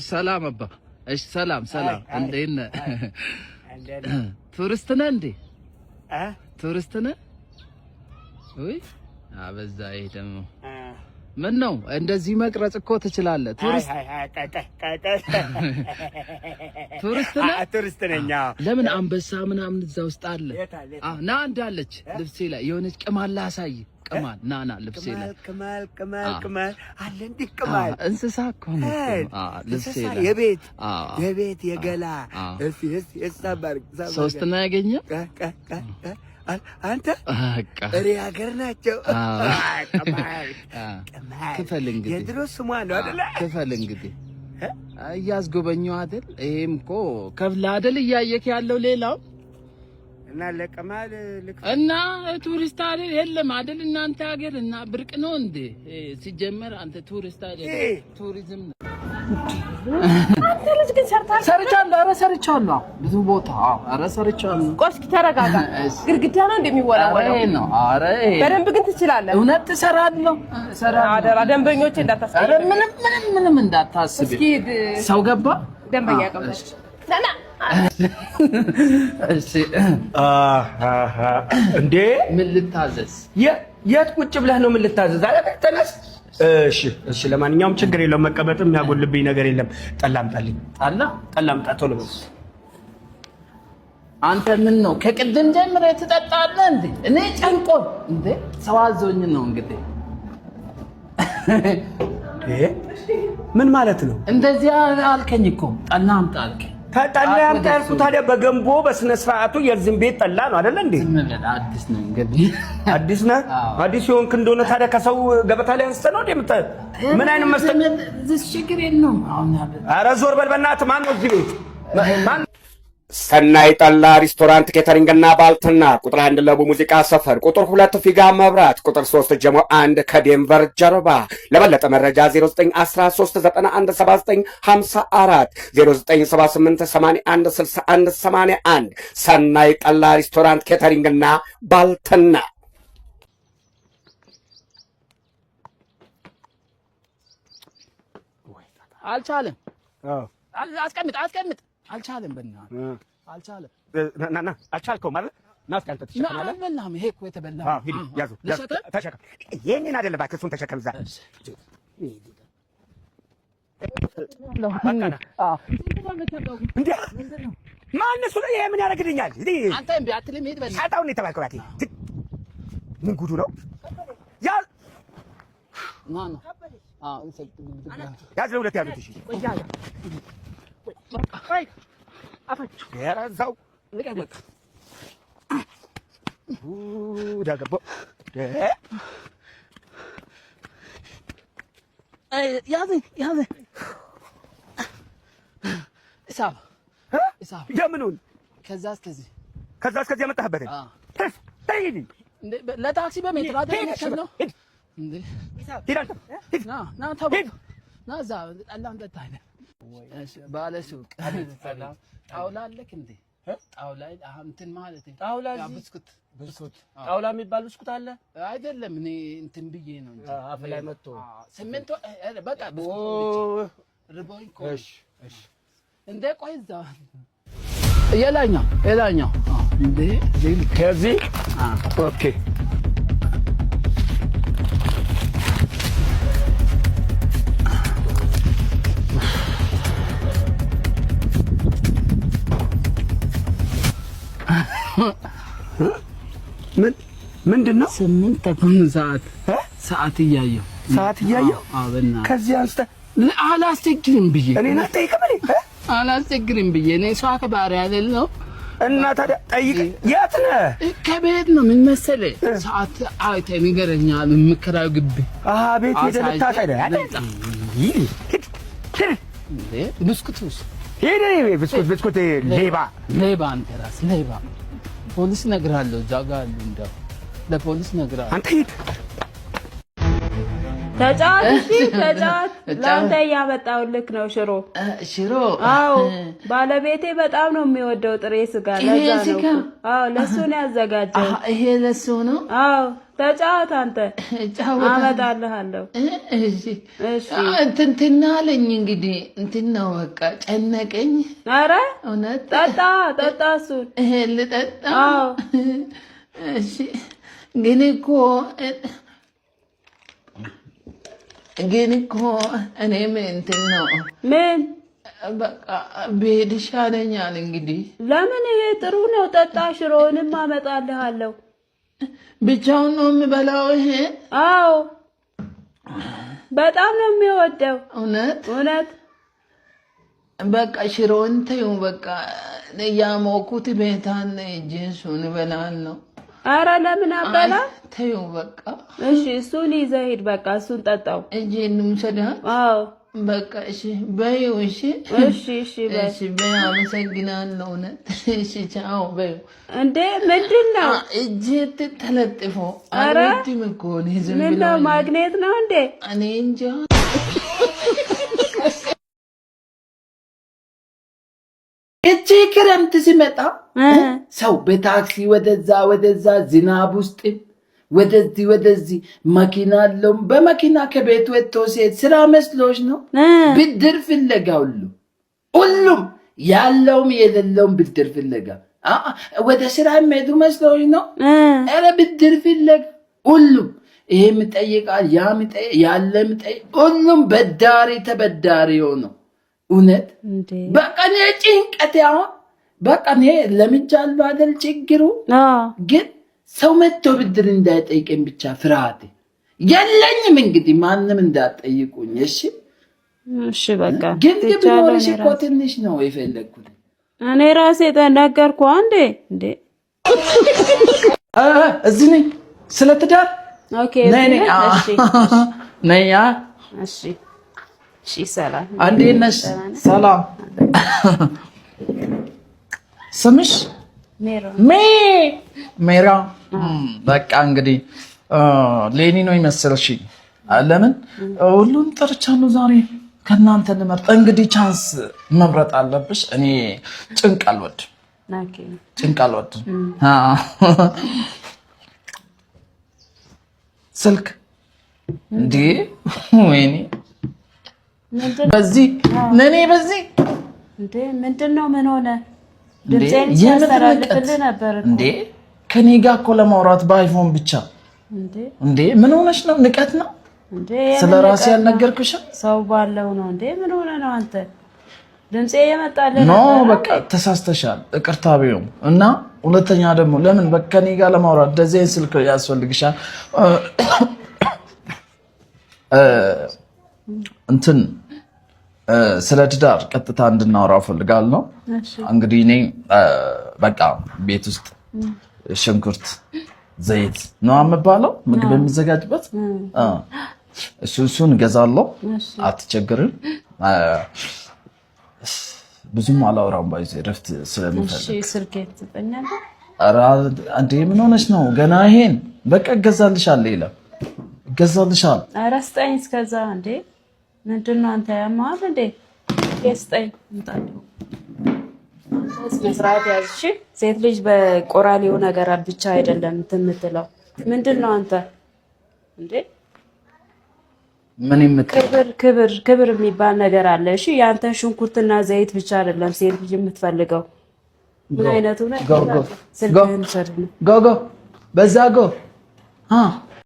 ሰላም አባ። እሺ ሰላም እንዴት ነህ? ቱሪስት ነህ እንዴ? ቱሪስት ነህ? ወይ አበዛ። ይሄ ደግሞ ምን ነው እንደዚህ መቅረጽ እኮ ትችላለህ። ቱሪስት ቱሪስት ነኝ። ለምን አንበሳ ምናምን እዛ ውስጥ አለ? ና እንዳለች ልብሴ ላይ የሆነች ቅማል ላሳይ። ቅማል ና ልብሴ ላይ ቅማል አለ እንዴ? ቅማል እንስሳ እኮ ነው። ልብሴ ላይ የቤት የገላ እሳባር ሶስት ነው ያገኘው። አንተ እሪ ሀገር ናቸው። ክፈል እንግዲህ የድሮ ስሟ ነው አይደል? ክፈል እንግዲህ እያስጎበኘው አይደል? ይሄም እኮ ከፍለህ አይደል እያየክ ያለው ሌላው እና ለቅማል እና ቱሪስት አይደል? የለም አይደል? እናንተ ሀገር እና ብርቅ ነው እንዴ? ሲጀመር አንተ ቱሪስት አይደል? ቱሪዝም ነው። አንተ ልጅ ግን ሰርቻለሁ። ኧረ ሰርቻለሁ ብዙ ቦታ። ኧረ ሰርቻለሁ። ቆይ እስኪ ተረጋጋ። ግድግዳ ነው እንደሚወራወረው ነው። ኧረ በደንብ ግን ትችላለህ። እውነት እሰራለሁ። አደራ ደንበኞቼ እንዳታስብ። ኧረ ምንም እንዳታስብ። እስኪ ሰው ገባ። ደንበኛ ገባሽ። ና እሺ እንዴ ምን ልታዘዝ? የት ቁጭ ብለህ ነው? ምን ልታዘዝ? አለ ተነስ። እሺ ለማንኛውም ችግር የለውም። መቀበጥም የሚያጎልብኝ ነገር የለም። ጠላምጣልኝ። ጠላምጣ ቶሎ በል። አንተ ምን ነው ከቅድም ጀምረህ ትጠጣለህ እንዴ? እኔ ጨንቆኝ እንዴ ሰው አዞኝ ነው እንግዲህ። ምን ማለት ነው? እንደዚህ አልከኝ እኮ ጠላምጣ አልከኝ። ጠላ ያምጣ ያልኩት ታዲያ በገንቦ በስነ ስርዓቱ የዚህን ቤት ጠላ ነው አይደል እንዴ? አዲስ ነው እንግዲህ። አዲስ ነህ? አዲስ የሆንክ እንደሆነ ታዲያ ከሰው ገበታ ላይ አንስተህ ነው እንዴ? ምን አይነት መስጠት ችግር የለውም። ኧረ ዞር በል በእናትህ። ማን ነው እዚህ ቤት? ማን? ሰናይ ጠላ ሬስቶራንት ኬተሪንግና ባልትና ቁጥር 1 ለቡ ሙዚቃ ሰፈር፣ ቁጥር 2 ፊጋ መብራት፣ ቁጥር 3 ጀሞ 1 ከዴንቨር ጀርባ። ለበለጠ መረጃ 0913917954 0978816181 ሰናይ ጠላ ሬስቶራንት ኬተሪንግና ባልትና። አልቻለም። አስቀምጥ አልቻለም። በእናትህ አልቻለም። ና አልቻልከው ማለት ና እስኪ አንተ ተሸከማለህ። አልበላህም። ይሄ እኮ የተበላ ሂድ ያዙ ተሸከም። ይሄንን አይደለም እባክህ፣ እሱን ተሸከም። እዛ ማነው እሱ? ይሄ ምን ያደርግልኛል? አንተ እምቢ አትልም። ሂድ በእናትህ። ሻጣውን የተባልከው እባክህ። ምን ጉዱ ነው? ያዝ ለሁለት ያዙት። እሺ ያራዛው ለቀቅ ዳገቦ ያዘ ኢሳብ የምኑን ከዛ እስከዚህ ያመጣህበት ተይኝ። ለታክሲ በሜትር አይደል ነው እንዴ? ና ተው ና እዛ ጠላም ጠጣ አይደል? ባለ ሱቅ ጣውላ አለክ እንዴ? ጣውላ እንትን ማለት ነው። ጣውላ ብስኩት ጣውላ የሚባል ብስኩት አለ አይደለም? እኔ እንትን ብዬ ነው እንጂ አፍ ላይ መጥቶ ስምንት በቃ ብስኩት ርቦኝ እኮ። እሺ እንደ ቆይ እዛ የላኛው እንዴ ከዚህ ኦኬ። ምንድን ነው? 8 ተኩል ሰዓት እያየሁ ከዚህ አንስተህ አላስቸግርም ብዬ እኔን አትጠይቅም። አላስቸግርም ብዬ እኔ ሰው አክባሪ አይደል ነው። እና ታዲያ ጠይቅ። የት ነህ? ከቤት ነው። ምን መሰለህ ሰዓት አይተህ ንገረኛል። የምከራየው ግቢ ቤት ሄደህ ልታሳይ አይደል? ብስኩት ሌባ አንተ እራስህ ሌባ። ፖሊስ እነግርሃለሁ። እዛ ጋር አሉ። እንደው ለፖሊስ እነግርሃለሁ። አንተ ሂድ። ተጫወት እሺ ተጫወት። ለአንተ እያመጣሁልህ ነው ሽሮ። ሽሮ? አዎ ባለቤቴ በጣም ነው የሚወደው ጥሬ ስጋ። ለዛ ነው። አዎ ለሱ ነው ያዘጋጀው። ይሄ ለሱ ነው? አዎ ተጫወት አንተ። አመጣልሃለሁ። እሺ እሺ። እንትን አለኝ እንግዲህ እንትን ነው በቃ ጨነቀኝ። ኧረ እውነት ጠጣ እሱን። ልጠጣ? አዎ እሺ። ግን እኮ እኔም እንትን ነው ምን በቃ ብሄድ ይሻለኛል እንግዲህ። ለምን? ይሄ ጥሩ ነው። ጠጣ። ሽሮውንም አመጣልሃለሁ። ብቻውን ነው የምበላው ይሄ? አዎ በጣም ነው የሚወደው። እውነት? በቃ ሽሮን ተይው በቃ። ያሞኩት ቤታን እሱን እበላለሁ። ኧረ ለምን አበላ? ተይው በቃ። እሺ እሱን ይዘህ ሂድ በቃ። እሱን ጠጣው። እጄን ውሰድህ? አዎ በቃ እሺ በይው። እሺ በይ። አመሰግናለሁ። እውነት? እሺ ቻው በይው። እንዴ ምንድን ነው እጄ ተለጥፎ? አልወድም እኮ እኔ ዝም ብሎ። ምነው ማግኔት ነው እንዴ? እኔ እንጃ። እቺ ክረምት ሲመጣ ሰው በታክሲ ወደዛ ዝናብ ውስጥ ወደዚህ መኪና አለውም በመኪና ከቤቱ ወጥቶ ሲሄድ ስራ መስሎች ነው። ብድር ፍለጋ ሁሉም ያለውም የሌለውም ብድር ፍለጋ ወደ ስራ የሚሄዱ መስሎች ነው። ኧረ ብድር ፍለጋ ሁሉም ይሄም ይጠይቃል፣ ያም ያለም ሁሉም በዳሪ ተበዳሪ ሆነው። እውነት በቃ እኔ ጭንቀት አሁን በቃ እኔ ለምጃለሁ አይደል ችግሩ ግን ሰው መጥቶ ብድር እንዳይጠይቀኝ ብቻ ፍርሃት የለኝም። እንግዲህ ማንም እንዳትጠይቁኝ እሺ በቃ። ግን ቢኖርሽ እኮ ትንሽ ነው የፈለግኩት። እኔ ራሴ ተናገርኩ አንዴ እንዴ እዚህ ነኝ። ስለ ትዳር ኦኬ ነይ። እሺ ሰላም። እንዴት ነሽ? ሰላም። ስምሽ? ሜራ። በቃ እንግዲህ ሌኒ ነው ይመስልሽ? ለምን ሁሉን ጠርቻለሁ ዛሬ ከእናንተ ልመርጥ። እንግዲህ ቻንስ መምረጥ አለብሽ። እኔ ጭንቅ አልወድም። ስልክ እንዴ ወይኔ በዚህ እንዴ ምንድነው? ምን ሆነ? ድምጼን ያስተላልፍልህ ነበር እንዴ ከኔ ጋር እኮ ለማውራት በአይፎን ብቻ። እንዴ ምን ሆነሽ ነው? ንቀት ነው እንዴ? ስለራሴ ያልነገርኩሽም ሰው ባለው ነው እንዴ? ምን ሆነ ነው አንተ? ድምጼ የመጣልህ ነው? በቃ ተሳስተሻል። ይቅርታ በይው እና ሁለተኛ ደግሞ ለምን በቃ ከኔ ጋር ለማውራት እንደዚህ ስልክ ያስፈልግሻል? እንትን ስለ ትዳር ቀጥታ እንድናወራ ፈልጋለሁ። እንግዲህ እኔ በቃ ቤት ውስጥ ሽንኩርት፣ ዘይት ነው የምባለው ምግብ የሚዘጋጅበት እሱን እገዛለሁ። አትቸግርም። ብዙም አላወራም ባይዘ ረፍት ስለምፈልግ። እሺ ስልኬን ትጠኛለህ? ኧረ አንዴ ምን ሆነሽ ነው? ገና ይሄን በቃ እገዛልሻለሁ። ይላል እገዛልሻለሁ። ኧረ ስጠኝ እስከዛ። እንዴ ምንድን ነው አንተ ያማል እንዴ? ስጠኝ እንጣለው መስራት ያዝ። እሺ ሴት ልጅ በቆራሌው ነገር ብቻ አይደለም የምትለው። ምንድን ነው አንተ እንዴ? ምን የምትለው ክብር የሚባል ነገር አለ። እሺ ያንተ ሽንኩርትና ዘይት ብቻ አይደለም ሴት ልጅ የምትፈልገው። ምን አይነቱ ነው? ጎ በዛ ጎ